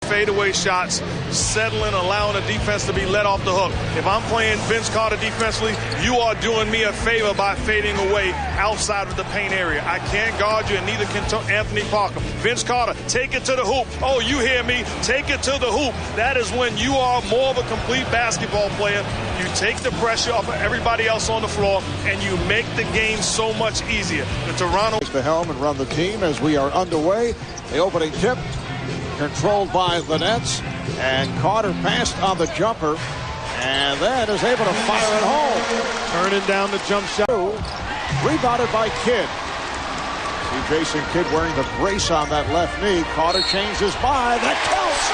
fadeaway shots, settling, allowing the defense to be let off the hook. If I'm playing Vince Carter defensively, you are doing me a favor by fading away outside of the paint area. I can't guard you, and neither can Anthony Parker. Vince Carter, take it to the hoop. Oh, you hear me? Take it to the hoop. That is when you are more of a complete basketball player. You take the pressure off of everybody else on the floor, and you make the game so much easier. The Toronto... The helm and run the team as we are underway. The opening tip controlled by the Nets, and Carter passed on the jumper and then is able to fire it home. Turning down the jump shot. Rebounded by Kidd. See Jason Kidd wearing the brace on that left knee. Carter changed his mind. That counts.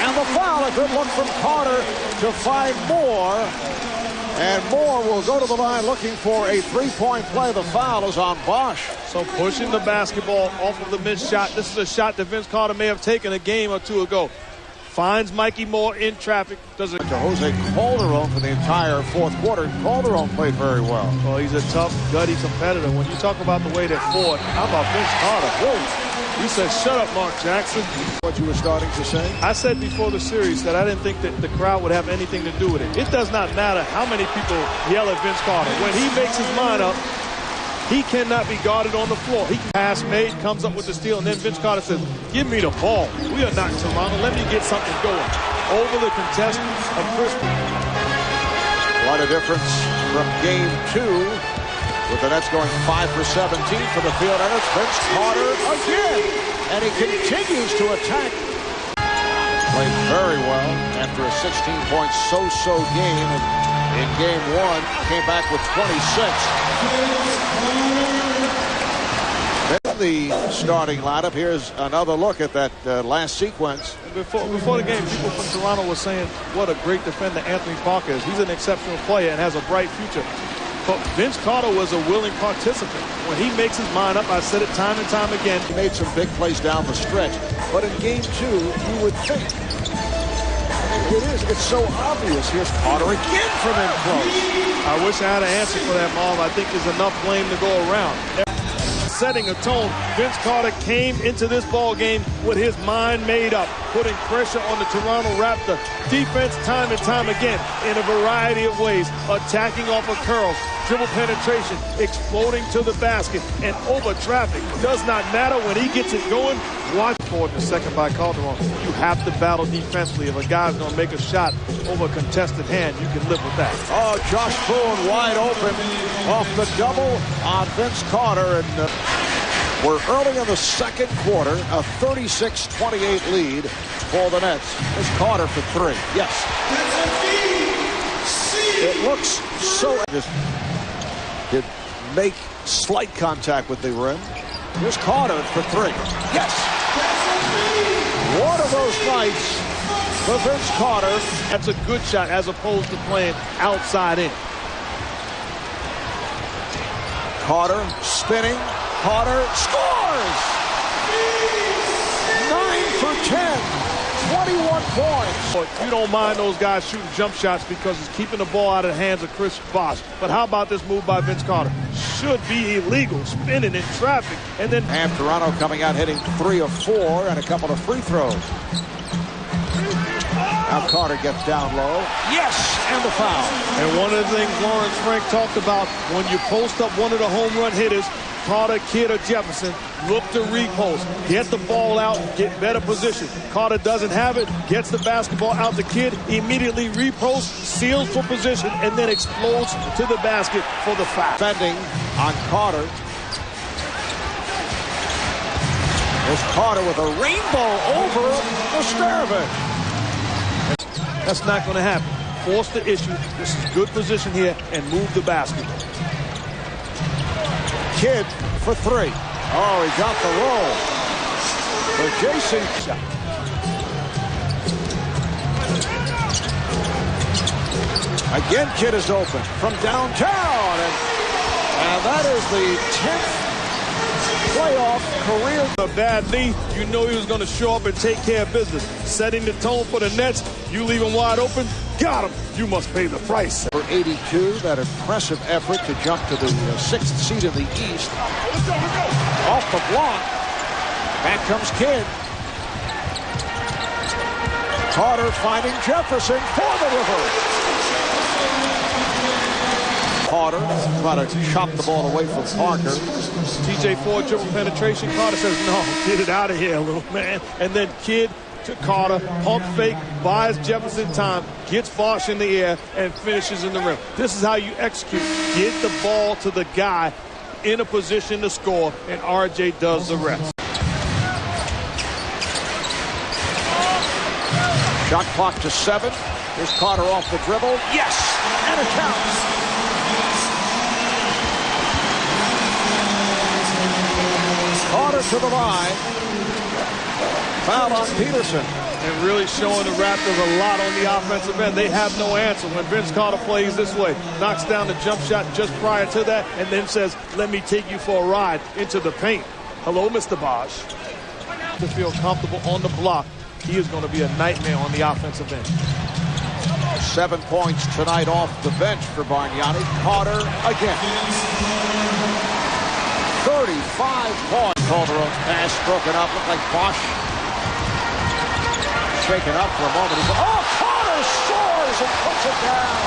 And the foul. A good look from Carter to find Moore. And Moore will go to the line looking for a three-point play. The foul is on Bosch. So pushing the basketball off of the missed shot. This is a shot that Vince Carter may have taken a game or two ago. Finds Mikey Moore in traffic. Does it to Jose Calderon for the entire fourth quarter. Calderon played very well. Well, he's a tough, gutty competitor. When you talk about the way they fought, how about Vince Carter? Whoa. He said, shut up, Mark Jackson. What you were starting to say? I said before the series that I didn't think that the crowd would have anything to do with it. It does not matter how many people yell at Vince Carter. When he makes his mind up, he cannot be guarded on the floor. He pass made, comes up with the steal, and then Vince Carter says, give me the ball. We are not Toronto. Let me get something going. Over the contest of Chris. What a difference from game 2. With the Nets going 5 for 17 for the field, and it's Vince Carter again. And he continues to attack. Played very well after a 16-point so-so game in game 1. Came back with 26. Then the starting lineup. Here's another look at that last sequence. Before the game, people from Toronto were saying what a great defender Anthony Parker is. He's an exceptional player and has a bright future. But Vince Carter was a willing participant. When he makes his mind up, I said it time and time again. He made some big plays down the stretch. But in game 2, you would think. It's so obvious. Here's Carter again from in close. I wish I had an answer for that, Mom. I think there's enough blame to go around. Setting a tone, Vince Carter came into this ball game with his mind made up, putting pressure on the Toronto Raptors defense time and time again in a variety of ways, attacking off of curls, dribble penetration, exploding to the basket, and over traffic. Does not matter when he gets it going. Watch forward in the second by Calderon. You have to battle defensively. If a guy's going to make a shot over a contested hand, you can live with that. Oh, Josh Boone wide open off the double on Vince Carter. And we're early in the second quarter, a 36-28 lead for the Nets. It's Carter for 3. Yes. It looks so... Did make slight contact with the rim. Here's Carter for 3. Yes. One of those nights for Vince Carter. That's a good shot as opposed to playing outside in. Carter spinning. Carter scores! 9 for 10. 21 points. You don't mind those guys shooting jump shots because it's keeping the ball out of the hands of Chris Bosh. But how about this move by Vince Carter? Should be illegal, spinning in traffic. And then Toronto coming out hitting 3 of 4 and a couple of free throws. Now Carter gets down low. Yes, and the foul. And one of the things Lawrence Frank talked about, when you post up one of the home run hitters, Carter, Kidd, or Jefferson, look to repost. Get the ball out, get better position. Carter doesn't have it, gets the basketball out to Kidd, immediately reposts, seals for position, and then explodes to the basket for the foul. Defending on Carter. There's Carter with a rainbow over Mustarovic. That's not going to happen. Force the issue. This is good position here, and move the basketball. Kidd for 3. Oh, he got the roll. For Jason. Again, Kidd is open from downtown. And that is the 10th playoff career. A bad knee, you know he was going to show up and take care of business. Setting the tone for the Nets. You leave him wide open. Got him. You must pay the price. For 82, that impressive effort to jump to the 6th seed in the East. Let's go. Off the block. Back comes Kidd. Carter finding Jefferson for the reverse. Carter trying to chop the ball away from Parker. TJ Ford dribble penetration. Carter says, no, get it out of here, little man. And then Kidd to Carter, pump fake, buys Jefferson time, gets Bosch in the air, and finishes in the rim. This is how you execute. Get the ball to the guy in a position to score, and RJ does the rest. Shot clock to 7. Here's Carter off the dribble. Yes! And it counts. Carter to the line. Foul on Peterson. And really showing the Raptors a lot on the offensive end. They have no answer when Vince Carter plays this way. Knocks down the jump shot just prior to that and then says, let me take you for a ride into the paint. Hello, Mr. Bosch. To feel comfortable on the block, he is going to be a nightmare on the offensive end. 7 points tonight off the bench for Bargnani. Carter again. 35 points. Calderon's pass broken up. Looked like Bosch shaken up for a moment. He said, oh, Carter soars and puts it down.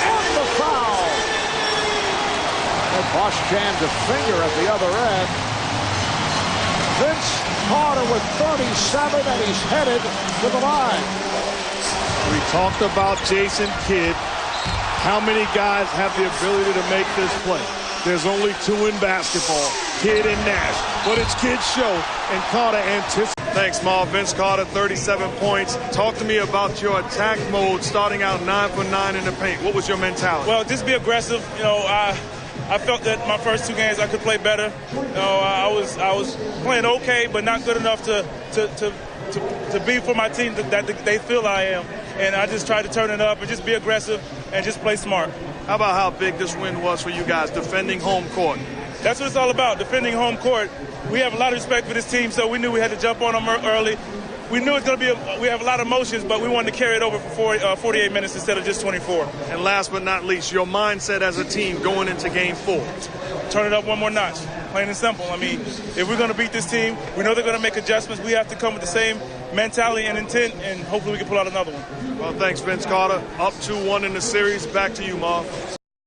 And the foul. And Bosch jammed a finger at the other end. Vince Carter with 37, and he's headed to the line. We talked about Jason Kidd. How many guys have the ability to make this play? There's only 2 in basketball, Kidd and Nash. But it's Kidd's show, and Carter anticipates. Thanks, Marv. Vince Carter, 37 points. Talk to me about your attack mode, starting out 9 for 9 in the paint. What was your mentality? Well, just be aggressive. You know, I felt that my first 2 games I could play better. You know, I was playing okay, but not good enough to be for my team that they feel I am. And I just tried to turn it up and just be aggressive and just play smart. How about how big this win was for you guys, defending home court? That's what it's all about, defending home court. We have a lot of respect for this team, so we knew we had to jump on them early. We knew it's going to be we have a lot of emotions, but we wanted to carry it over for 48 minutes instead of just 24. And last but not least, your mindset as a team going into Game 4. Turn it up one more notch, plain and simple. I mean, if we're going to beat this team, we know they're going to make adjustments. We have to come with the same mentality and intent, and hopefully we can pull out another one. Well, thanks, Vince Carter. Up 2-1 in the series. Back to you, Marv.